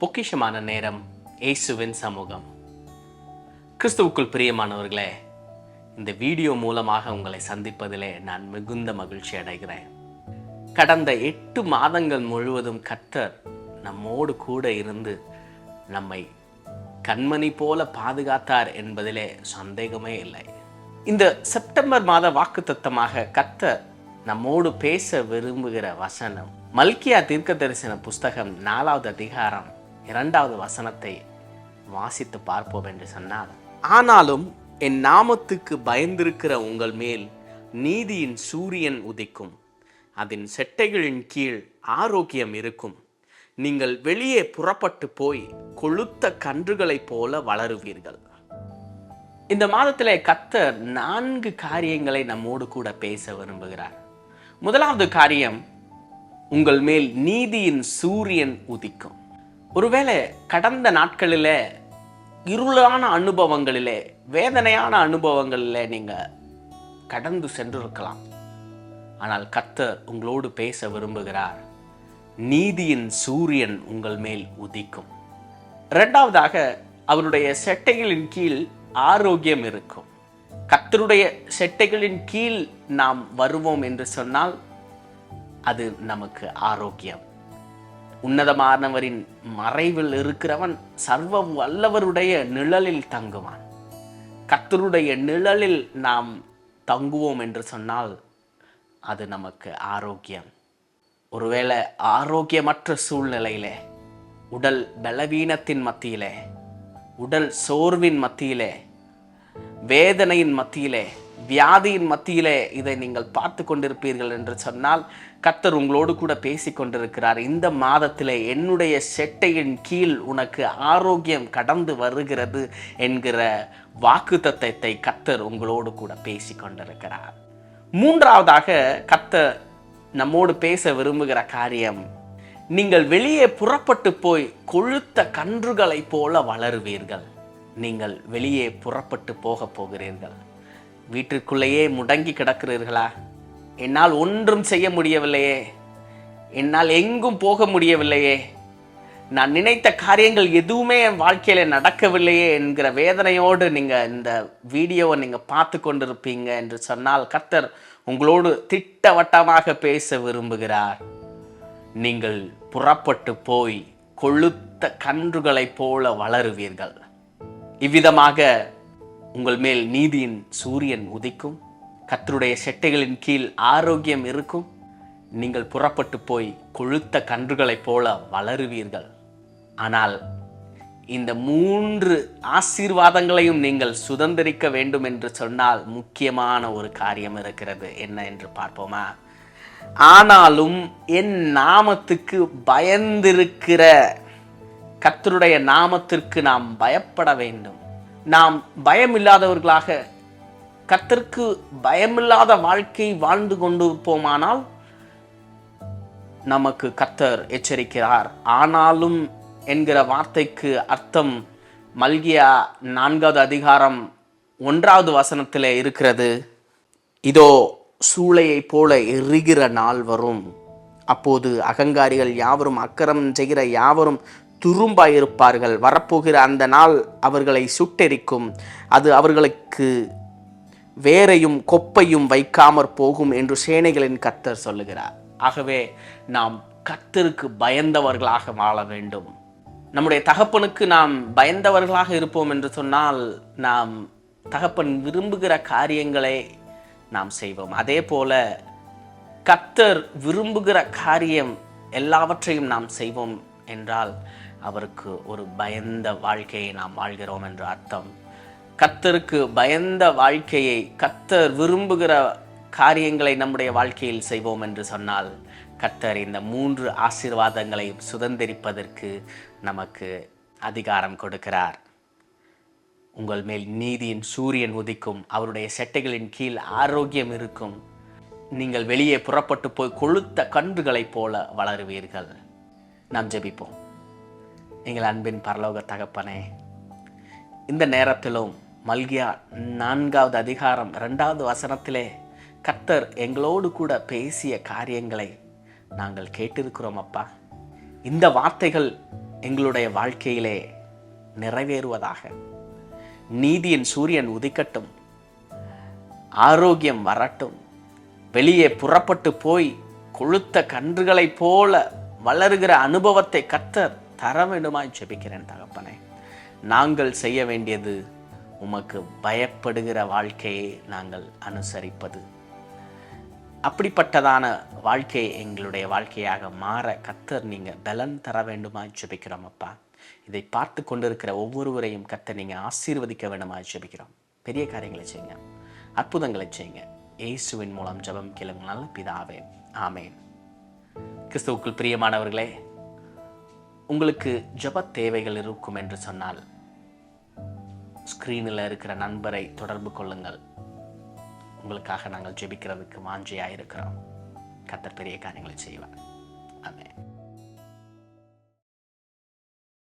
பொக்கிஷமான நேரம், இயேசுவின் சமூகம். கிறிஸ்துவுக்குள் பிரியமானவர்களே, இந்த வீடியோ மூலமாக உங்களை சந்திப்பதிலே நான் மிகுந்த மகிழ்ச்சி அடைகிறேன். கடந்த 8 மாதங்கள் முழுவதும் கர்த்தர் நம்மோடு கூட இருந்து நம்மை கண்மணி போல பாதுகாத்தார் என்பதிலே சந்தேகமே இல்லை. இந்த செப்டம்பர் மாத வாக்குத்தத்தமாக கர்த்தர் நம்மோடு பேச விரும்புகிற வசனம் மல்கியா தீர்க்கதரிசன புஸ்தகம் 4வது அதிகாரம் 2வது வசனத்தை வாசித்து பார்ப்போம் என்று சொன்னார். ஆனாலும் என் நாமத்துக்கு பயந்திருக்கிற உங்கள் மேல் நீதியின் சூரியன் உதிக்கும், அதன் செட்டைகளின் கீழ் ஆரோக்கியம் இருக்கும். நீங்கள் வெளியே புறப்பட்டு போய் கொழுத்த கன்றுகளைப் போல வளருவீர்கள். இந்த மாதத்திலே கர்த்தர் 4 காரியங்களை நம்மோடு கூட பேச விரும்புகிறார். முதலாவது காரியம், உங்கள் மேல் நீதியின் சூரியன் உதிக்கும். ஒருவேளை கடந்த நாட்களிலே இருளான அனுபவங்களிலே, வேதனையான அனுபவங்களிலே நீங்க கடந்து சென்றிருக்கலாம். ஆனால் கர்த்தர் உங்களோடு பேச விரும்புகிறார். நீதியின் சூரியன் உங்கள் மேல் உதிக்கும். இரண்டாவதாக, அவருடைய செட்டைகளின் கீழ் ஆரோக்கியம் இருக்கும். கர்த்தருடைய செட்டைகளின் கீழ் நாம் வருவோம் என்று சொன்னால் அது நமக்கு ஆரோக்கியம். உன்னதமானவரின் மறைவில் இருக்கிறவன் சர்வ வல்லவருடைய நிழலில் தங்குவான். கர்த்தருடைய நிழலில் நாம் தங்குவோம் என்று சொன்னால் அது நமக்கு ஆரோக்கியம். ஒருவேளை ஆரோக்கியமற்ற சூழ்நிலையிலே, உடல் பலவீனத்தின் மத்தியிலே, உடல் சோர்வின் மத்தியிலே, வேதனையின் மத்தியிலே, வியாதியின் மத்தியிலே இதை நீங்கள் பார்த்து கொண்டிருப்பீர்கள் என்று சொன்னால் கர்த்தர் உங்களோடு கூட பேசி கொண்டிருக்கிறார். இந்த மாதத்திலே என்னுடைய செட்டையின் கீழ் உனக்கு ஆரோக்கியம் கடந்து வருகிறது என்கிற வாக்குத்தத்தத்தை கர்த்தர் உங்களோடு கூட பேசி கொண்டிருக்கிறார். மூன்றாவதாக கர்த்தர் நம்மோடு பேச விரும்புகிற காரியம், நீங்கள் வெளியே புறப்பட்டு போய் கொழுத்த கன்றுகளைப் போல வளருவீர்கள். நீங்கள் வெளியே புறப்பட்டு போகிறீர்கள். வீட்டிற்குள்ளேயே முடங்கி கிடக்கிறீர்களா? என்னால் ஒன்றும் செய்ய முடியவில்லையே, என்னால் எங்கும் போக முடியவில்லையே, நான் நினைத்த காரியங்கள் எதுவுமே என் வாழ்க்கையில நடக்கவில்லையே என்கிற வேதனையோடு நீங்கள் இந்த வீடியோவை நீங்கள் பார்த்து கொண்டிருப்பீங்க என்று சொன்னால் கர்த்தர் உங்களோடு திட்டவட்டமாக பேச விரும்புகிறார். நீங்கள் புறப்பட்டு போய் கொழுத்த கன்றுகளைப் போல வளருவீர்கள். இவ்விதமாக உங்கள் மேல் நீதியின் சூரியன் உதிக்கும். கர்த்தருடைய செட்டைகளின் கீழ் ஆரோக்கியம் இருக்கும். நீங்கள் புறப்பட்டு போய் கொழுத்த கன்றுகளைப் போல வளருவீர்கள். ஆனால் இந்த 3 ஆசீர்வாதங்களையும் நீங்கள் சுதந்திரிக்க வேண்டும் என்று சொன்னால் முக்கியமான ஒரு காரியம் இருக்கிறது. என்ன என்று பார்ப்போமா? ஆனாலும் என் நாமத்துக்கு பயந்திருக்கிற, கர்த்தருடைய நாமத்திற்கு நாம் பயப்பட வேண்டும். நாம் பயமில்லாதவர்களாக, கர்த்தருக்கு பயமில்லாத வாழ்க்கை வாழ்ந்து கொண்டிருப்போமானால் நமக்கு கர்த்தர் எச்சரிக்கிறார். ஆனாலும் என்கிற வார்த்தைக்கு அர்த்தம் மல்கியா 4வது அதிகாரம் 1வது வசனத்திலே இருக்கிறது. இதோ சூளையை போல எரிகிற நாள் வரும், அப்போது அகங்காரிகள் யாவரும் அக்கிரமம் செய்கிற யாவரும் துரும்பாயிருப்பார்கள். வரப்போகிற அந்த நாள் அவர்களை சுட்டெரிக்கும், அது அவர்களுக்கு வேரையும் கொப்பையும் வைக்காமற் போகும் என்று சேனைகளின் கர்த்தர் சொல்லுகிறார். ஆகவே நாம் கர்த்தருக்கு பயந்தவர்களாக வாழ வேண்டும். நம்முடைய தகப்பனுக்கு நாம் பயந்தவர்களாக இருப்போம் என்று சொன்னால் நாம் தகப்பன் விரும்புகிற காரியங்களை நாம் செய்வோம். அதே போல கர்த்தர் விரும்புகிற காரியம் எல்லாவற்றையும் நாம் செய்வோம் என்றால் அவருக்கு ஒரு பயந்த வாழ்க்கையை நாம் வாழ்கிறோம் என்று அர்த்தம். கர்த்தருக்கு பயந்த வாழ்க்கையை, கர்த்தர் விரும்புகிற காரியங்களை நம்முடைய வாழ்க்கையில் செய்வோம் என்று சொன்னால் கர்த்தர் இந்த 3 ஆசீர்வாதங்களை சுதந்திரிப்பதற்கு நமக்கு அதிகாரம் கொடுக்கிறார். உங்கள் மேல் நீதியின் சூரியன் உதிக்கும், அவருடைய செட்டைகளின் கீழ் ஆரோக்கியம் இருக்கும். நீங்கள் வெளியே புறப்பட்டு போய் கொழுத்த கன்றுகளைப் போல வளருவீர்கள். நாம் ஜெபிப்போம். எங்கள் அன்பின் பரலோக தகப்பனே, இந்த நேரத்திலும் மல்கியா 4வது அதிகாரம் 2வது வசனத்திலே கர்த்தர் எங்களோடு கூட பேசிய காரியங்களை நாங்கள் கேட்டிருக்கிறோம் அப்பா. இந்த வார்த்தைகள் எங்களுடைய வாழ்க்கையிலே நிறைவேறுவதாக. நீதியின் சூரியன் உதிக்கட்டும், ஆரோக்கியம் வரட்டும், வெளியே புறப்பட்டு போய் கொழுத்த கன்றுகளைப் போல வளருகிற அனுபவத்தை கர்த்தர் தர வேண்டுமாய் ஜெபிக்கிறேன் தகப்பனே. நாங்கள் செய்ய வேண்டியது உமக்கு பயப்படுகிற வாழ்க்கையை நாங்கள் அனுசரிப்பது. அப்படிப்பட்டதான வாழ்க்கையை எங்களுடைய வாழ்க்கையாக மாற கர்த்தர் நீங்கள் பலன் தர வேண்டுமாய் ஜெபிக்கிறோம் அப்பா. இதை பார்த்து கொண்டிருக்கிற ஒவ்வொருவரையும் கர்த்தர் நீங்கள் ஆசீர்வதிக்க வேண்டுமாய் ஜெபிக்கிறோம். பெரிய காரியங்களை செய்யுங்க, அற்புதங்களை செய்யுங்க. இயேசுவின் மூலம் ஜெபம் கேளுங்க நல்ல பிதாவே, ஆமேன். கிறிஸ்துவுக்குள் பிரியமானவர்களே, உங்களுக்கு ஜெப தேவைகள் இருக்கும் என்று சொன்னால் ஸ்கிரீனில் இருக்கிற நண்பரை தொடர்பு கொள்ளுங்கள். உங்களுக்காக நாங்கள் ஜெபிக்கிறதுக்கு வாஞ்சையாக இருக்கிறோம். கர்த்தர் பெரிய காரியங்களை செய்வார். ஆமென்.